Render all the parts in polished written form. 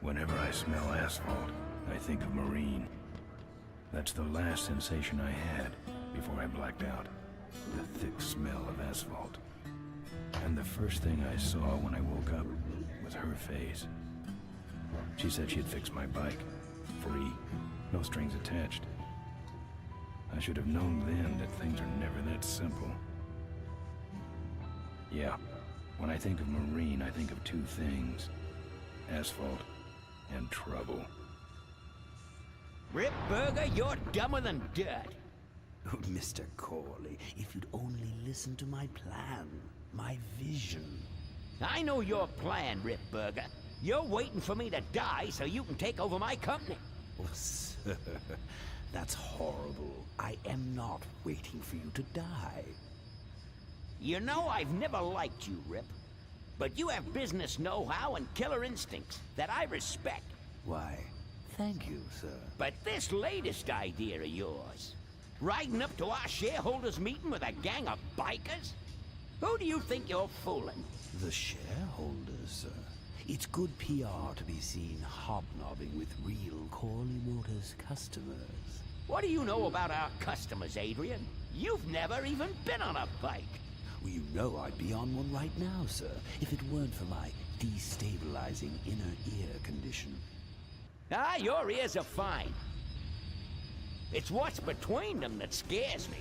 Whenever I smell asphalt, I think of Marine. That's the last sensation I had before I blacked out. The thick smell of asphalt. And the first thing I saw when I woke up was her face. She said she'd fix my bike. Free. No strings attached. I should have known then that things are never that simple. Yeah, when I think of Marine, I think of two things. Asphalt and trouble. Rip Burger, you're dumber than dirt. Oh, Mr. Corley, if you'd only listen to my plan, my vision. I know your plan, Rip Burger. You're waiting for me to die so you can take over my company. Oh, sir, that's horrible. I am not waiting for you to die. You know I've never liked you, Rip. But you have business know-how and killer instincts that I respect. Why, thank you, sir. But this latest idea of yours, riding up to our shareholders' meeting with a gang of bikers? Who do you think you're fooling? The shareholders, sir. It's good PR to be seen hobnobbing with real Corley Motors customers. What do you know about our customers, Adrian? You've never even been on a bike. Well, you know I'd be on one right now, sir, if it weren't for my destabilizing inner ear condition. Ah, your ears are fine. It's what's between them that scares me.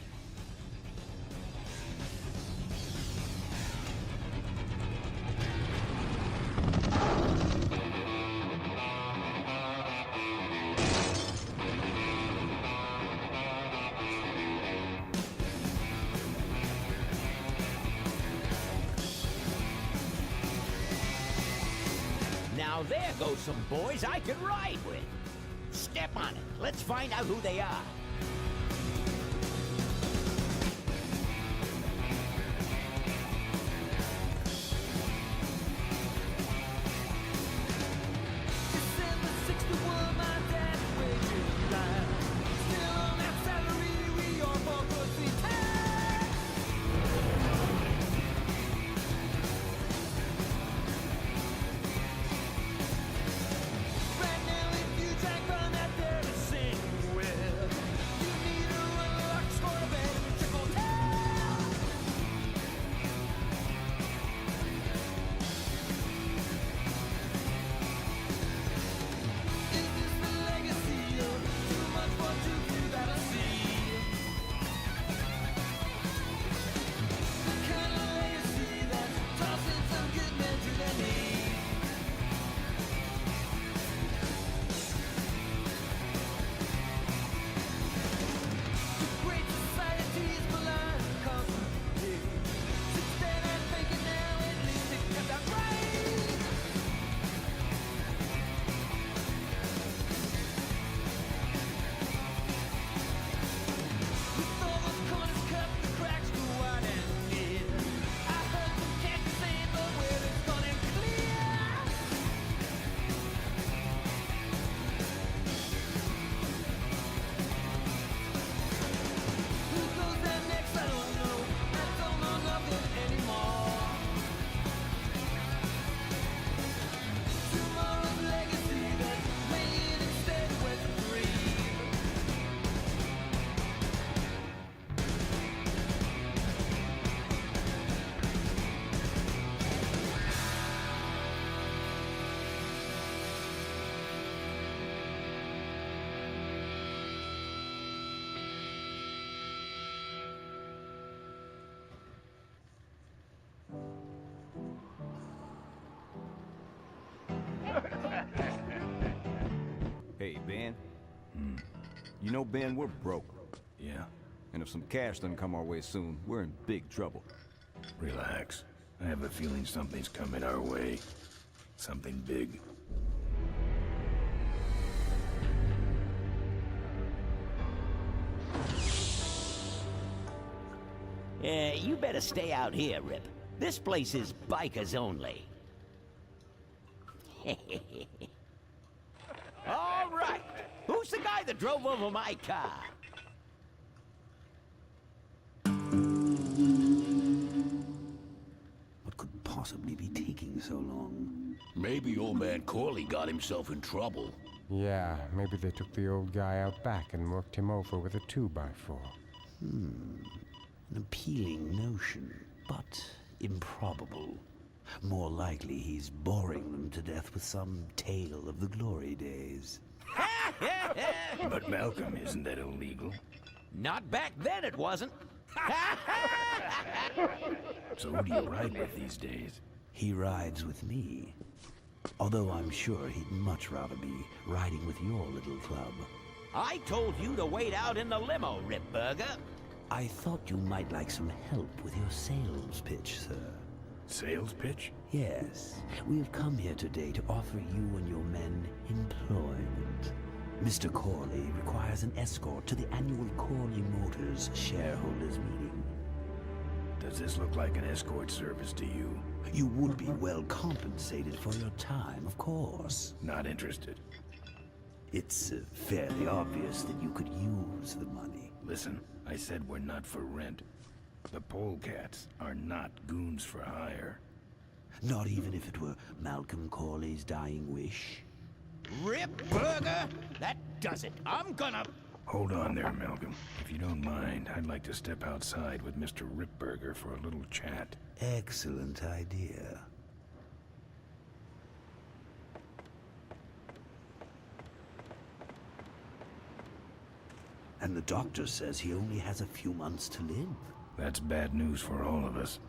Now there go some boys I could ride with. Step on it. Let's find out who they are. Hey, Ben. You know, Ben, we're broke. Yeah? And if some cash doesn't come our way soon, we're in big trouble. Relax. I have a feeling something's coming our way. Something big. You better stay out here, Rip. This place is bikers only. All right. Who's the guy that drove over my car? What could possibly be taking so long? Maybe old man Corley got himself in trouble. Yeah, maybe they took the old guy out back and worked him over with a 2x4. An appealing notion, but improbable. More likely he's boring them to death with some tale of the glory days. But Malcolm, isn't that illegal? Not back then, it wasn't. So who do you ride with these days? He rides with me. Although I'm sure he'd much rather be riding with your little club. I told you to wait out in the limo, Ripburger. I thought you might like some help with your sales pitch, sir. Sales pitch? Yes, we have come here today to offer you and your men employment. Mr. Corley requires an escort to the annual Corley Motors shareholders meeting. Does this look like an escort service to you? You would be well compensated for your time, of course. Not interested. It's fairly obvious that you could use the money. Listen, I said we're not for rent. The polecats are not goons for hire. Not even if it were Malcolm Corley's dying wish. Ripburger? That does it. I'm gonna... Hold on there, Malcolm. If you don't mind, I'd like to step outside with Mr. Ripburger for a little chat. Excellent idea. And the doctor says he only has a few months to live. That's bad news for all of us.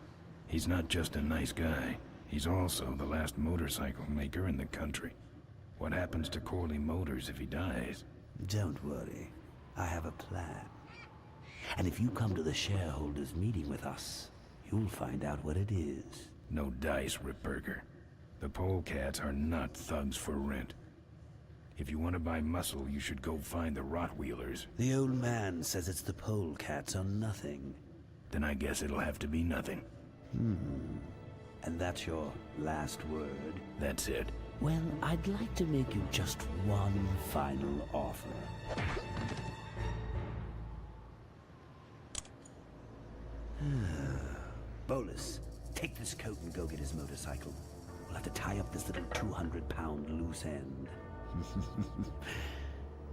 He's not just a nice guy. He's also the last motorcycle maker in the country. What happens to Corley Motors if he dies? Don't worry. I have a plan. And if you come to the shareholders meeting with us, you'll find out what it is. No dice, Ripburger. The polecats are not thugs for rent. If you want to buy muscle, you should go find the Rottweilers. The old man says it's the polecats or nothing. Then I guess it'll have to be nothing. And that's your last word? That's it. Well, I'd like to make you just one final offer. Bolus, take this coat and go get his motorcycle. We'll have to tie up this little 200-pound loose end.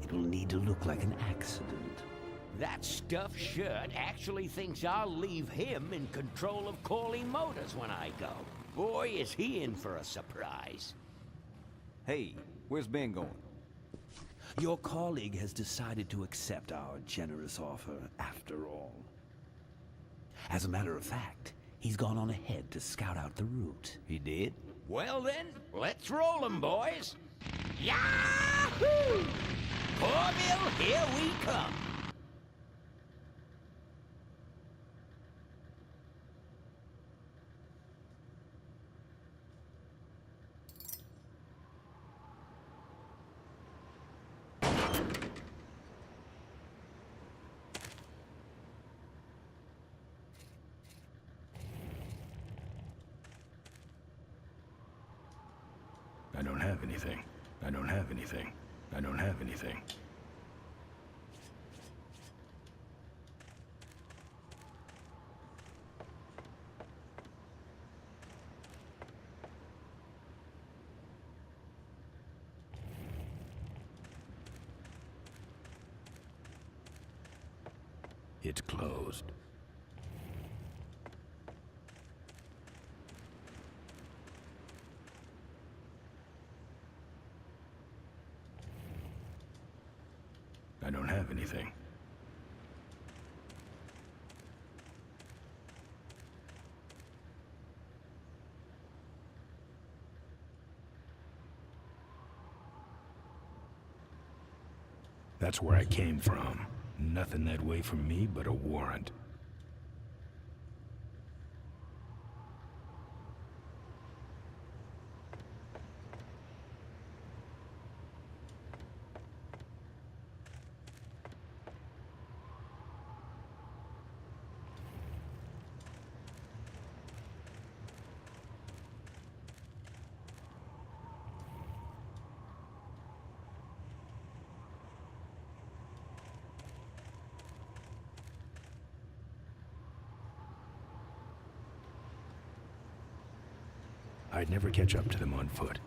It will need to look like an accident. That stuffed shirt actually thinks I'll leave him in control of Corley Motors when I go. Boy, is he in for a surprise. Hey, where's Ben going? Your colleague has decided to accept our generous offer after all. As a matter of fact, he's gone on ahead to scout out the route. He did? Well then, let's roll 'em, boys. Yahoo! Corville, here we come. I don't have anything. I don't have anything. I don't have anything. It's closed. I don't have anything. That's where I came from. Nothing that way from me but a warrant. I'd never catch up to them on foot.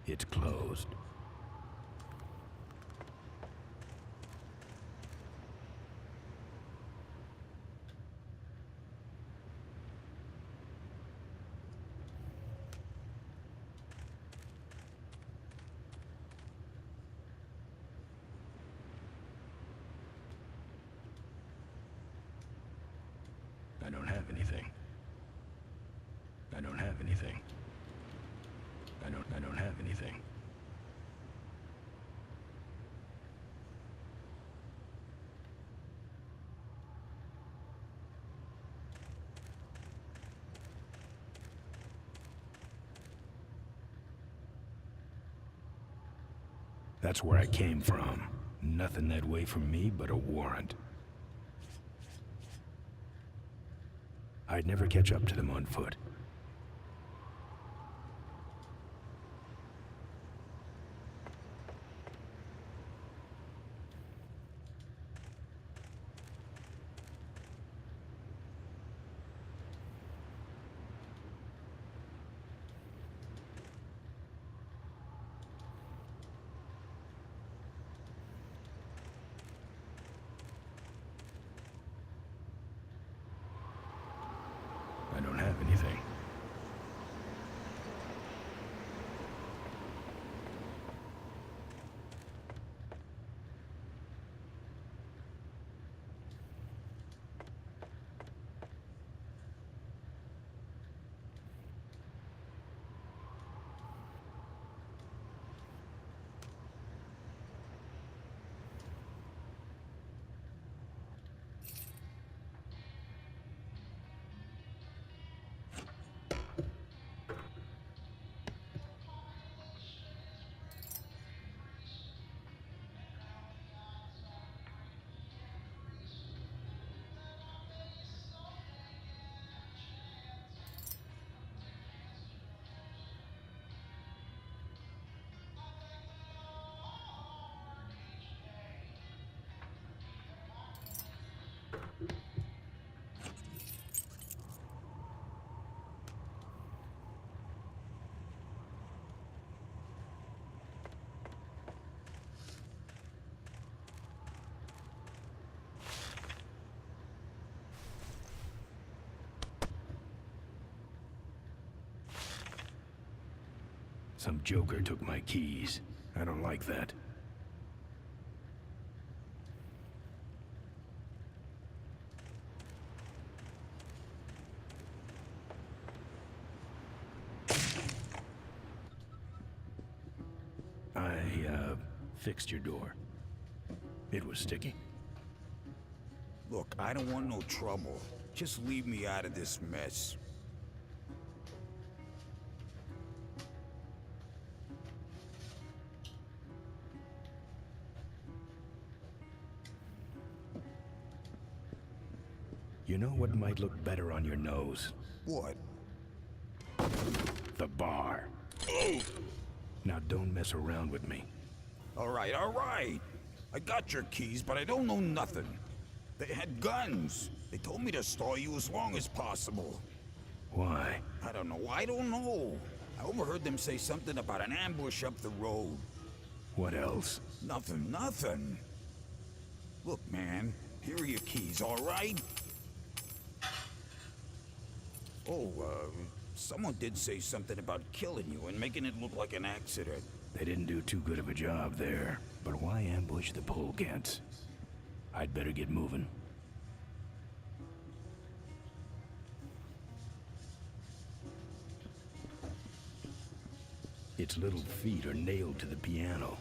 It's closed. I don't have anything. I don't have anything. I don't have anything. That's where I came from. Nothing that way from me but a warrant. I'd never catch up to them on foot. I don't have anything. Some joker took my keys. I don't like that. I, fixed your door. It was sticky. Look, I don't want no trouble. Just leave me out of this mess. You know what might look better on your nose? What? The bar. Now don't mess around with me. All right, all right. I got your keys, but I don't know nothing. They had guns. They told me to stall you as long as possible. Why? I don't know. I I overheard them say something about an ambush up the road. What else? Nothing. Look, man, here are your keys, all right? Oh, someone did say something about killing you and making it look like an accident. They didn't do too good of a job there. But why ambush the polegats? I'd better get moving. Its little feet are nailed to the piano.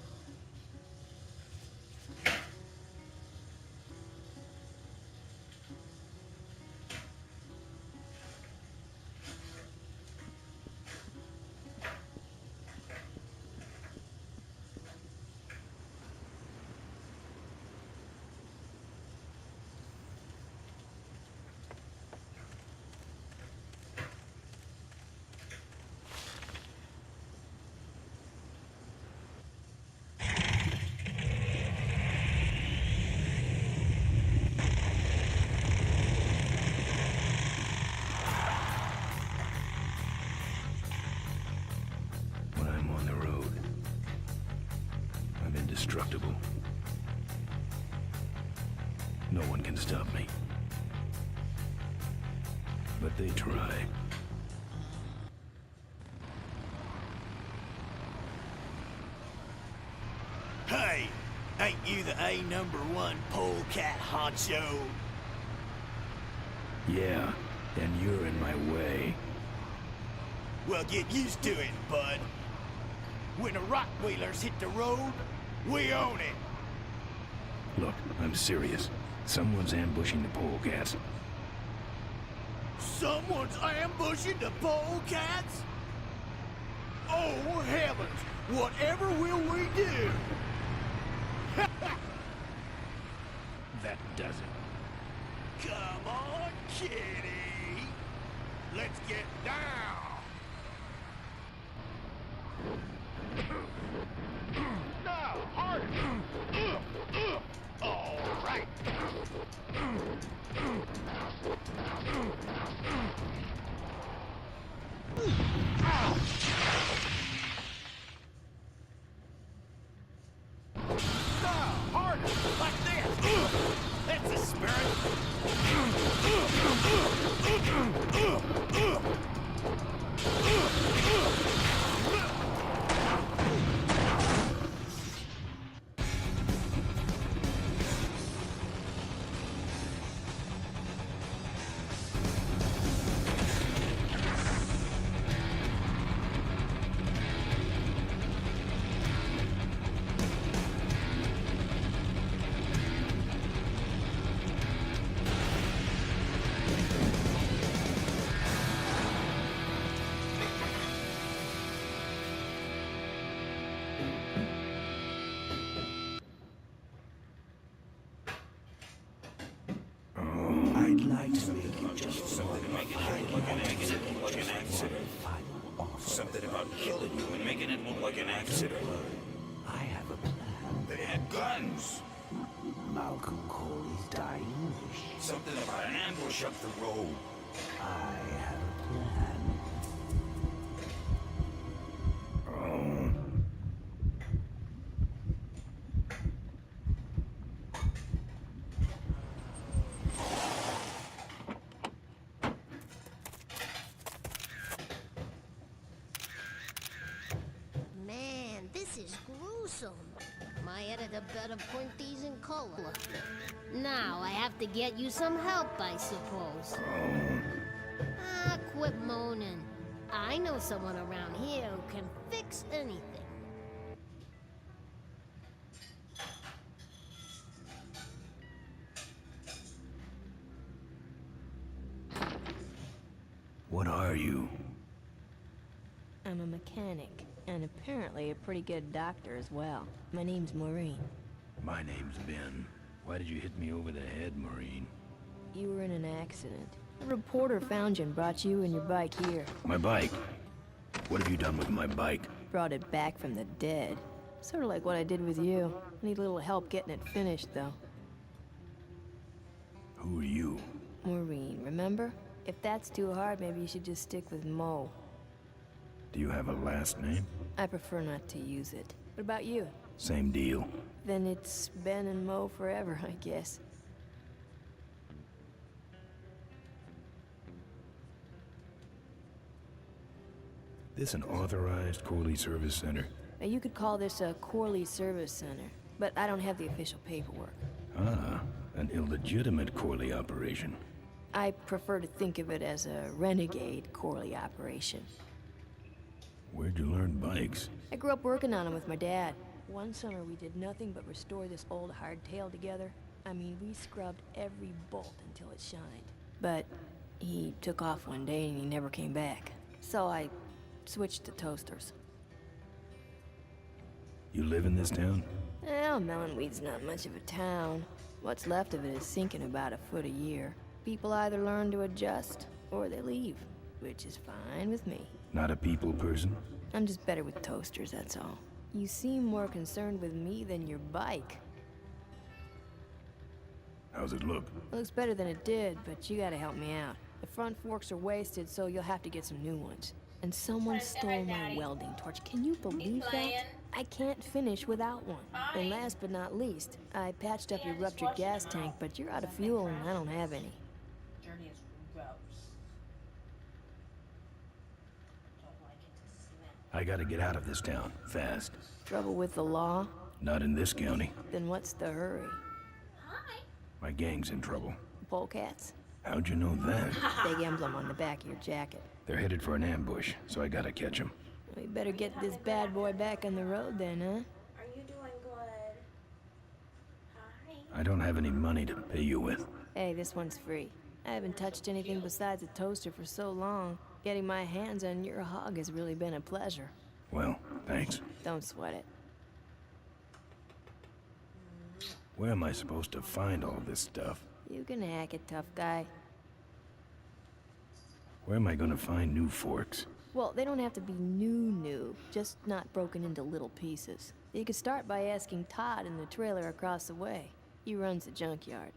When I'm on the road, I'm indestructible. No one can stop me. But they try. Hey, ain't you the #1 polecat honcho? Yeah, and you're in my way. Well, get used to it, bud. When the Rockwheelers hit the road, we own it. Look, I'm serious. Someone's ambushing the polecats. Someone's ambushing the polecats? Oh, heavens! Whatever will we do? That does it. Come on, kitty! Let's get down! Now, harder! All right! Now, harder! Like this! That's the spirit! I'd like to make you just Something to make it look like an accident. Something about killing you and making it look like an accident. I have a plan. They had guns. Malcolm Corley's dying wish. Something about an ambush up the road. I have a plan. Man, this is gruesome. My editor better print these in color. Now I have to get you some help, I suppose. Ah, quit moaning. I know someone around here who can fix anything. What are you? I'm a mechanic, and apparently a pretty good doctor as well. My name's Maureen. My name's Ben. Why did you hit me over the head, Maureen? You were in an accident. A reporter found you and brought you and your bike here. My bike? What have you done with my bike? Brought it back from the dead. Sort of like what I did with you. Need a little help getting it finished, though. Who are you? Maureen, remember? If that's too hard, maybe you should just stick with Mo. Do you have a last name? I prefer not to use it. What about you? Same deal. Then it's Ben and Mo forever, I guess. This an authorized Corley Service Center? Now, you could call this a Corley Service Center, but I don't have the official paperwork. Ah, an illegitimate Corley operation. I prefer to think of it as a renegade Corley operation. Where'd you learn bikes? I grew up working on them with my dad. One summer we did nothing but restore this old hardtail together. I mean, we scrubbed every bolt until it shined. But he took off one day and he never came back. So I switched to toasters. You live in this town? Well, Melonweed's not much of a town. What's left of it is sinking about a foot a year. People either learn to adjust or they leave, which is fine with me. Not a people person? I'm just better with toasters, that's all. You seem more concerned with me than your bike. How's it look? It looks better than it did, but you gotta help me out. The front forks are wasted, so you'll have to get some new ones. And someone stole my welding torch. Can you believe that? I can't finish without one. And last but not least, I patched up your ruptured gas tank, but you're out of fuel and I don't have any. Journey is gross. Don't like it to smell. I gotta get out of this town, fast. Trouble with the law? Not in this county. Then what's the hurry? My gang's in trouble. Polecats? How'd you know that? Big emblem on the back of your jacket. They're headed for an ambush, so I gotta catch them. We better get this bad boy back on the road then, huh? Are you doing good? Hi. I don't have any money to pay you with. Hey, this one's free. I haven't touched anything besides a toaster for so long. Getting my hands on your hog has really been a pleasure. Well, thanks. Don't sweat it. Where am I supposed to find all this stuff? You can hack it, tough guy. Where am I gonna find new forks? Well, they don't have to be new, just not broken into little pieces. You could start by asking Todd in the trailer across the way. He runs the junkyard.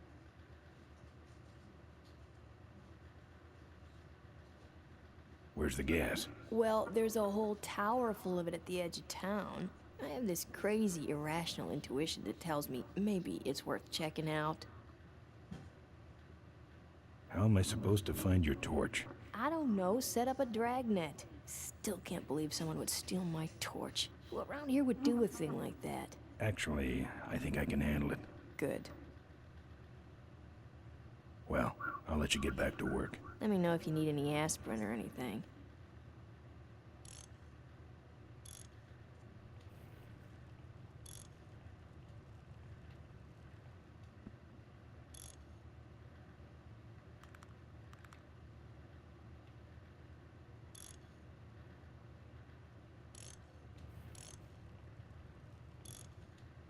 Where's the gas? Well, there's a whole tower full of it at the edge of town. I have this crazy, irrational intuition that tells me maybe it's worth checking out. How am I supposed to find your torch? I don't know, set up a dragnet. Still can't believe someone would steal my torch. Who around here would do a thing like that? Actually, I think I can handle it. Good. Well, I'll let you get back to work. Let me know if you need any aspirin or anything.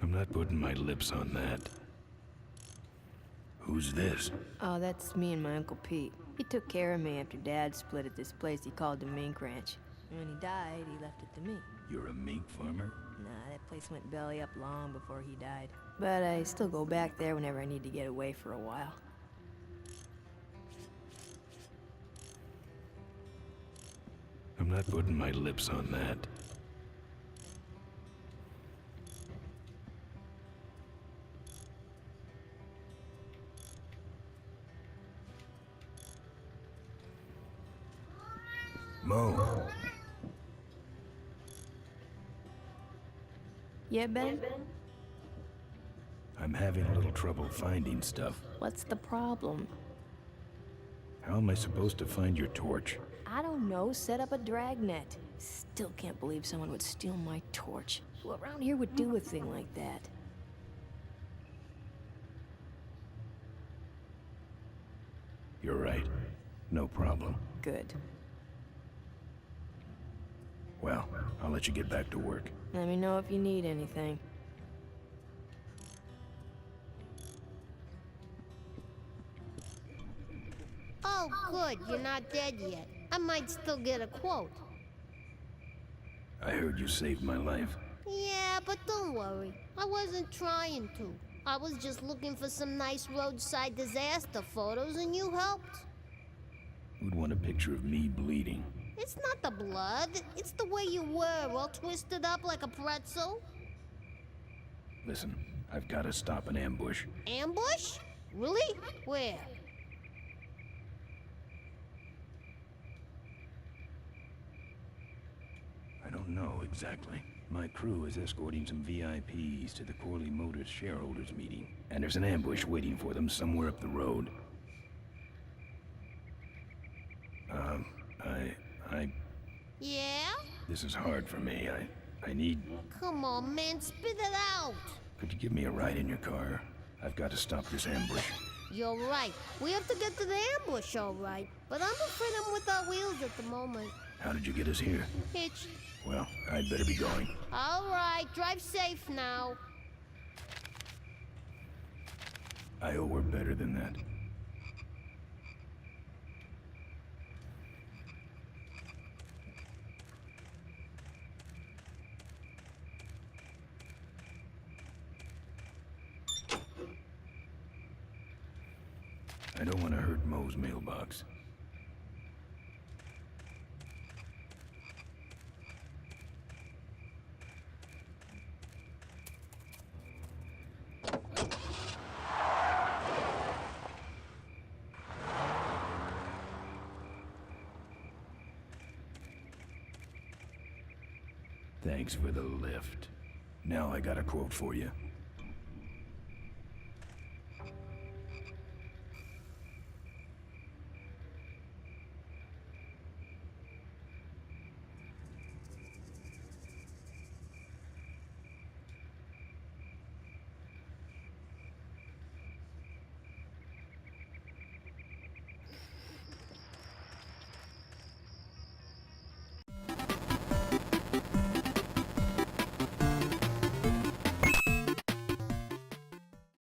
I'm not putting my lips on that. Who's this? Oh, that's me and my Uncle Pete. He took care of me after Dad split at this place he called the Mink Ranch. And when he died, he left it to me. You're a mink farmer? Nah, that place went belly up long before he died. But I still go back there whenever I need to get away for a while. I'm not putting my lips on that. Mo. Yeah, Ben? I'm having a little trouble finding stuff. What's the problem? How am I supposed to find your torch? I don't know, set up a dragnet. Still can't believe someone would steal my torch. Who around here would do a thing like that? You're right. No problem. Good. Well, I'll let you get back to work. Let me know if you need anything. Oh, good, you're not dead yet. I might still get a quote. I heard you saved my life. Yeah, but don't worry. I wasn't trying to. I was just looking for some nice roadside disaster photos and you helped. Who'd want a picture of me bleeding? It's not the blood. It's the way you were, all twisted up like a pretzel. Listen, I've got to stop an ambush. Ambush? Really? Where? I don't know exactly. My crew is escorting some VIPs to the Corley Motors shareholders meeting. And there's an ambush waiting for them somewhere up the road. Yeah? This is hard for me. I need... Come on, man, spit it out. Could you give me a ride in your car? I've got to stop this ambush. You're right. We have to get to the ambush, all right. But I'm afraid I'm without wheels at the moment. How did you get us here? Hitched. Well, I'd better be going. All right, drive safe now. I owe her better than that. I don't want to hurt Moe's mailbox. Thanks for the lift. Now I got a quote for you.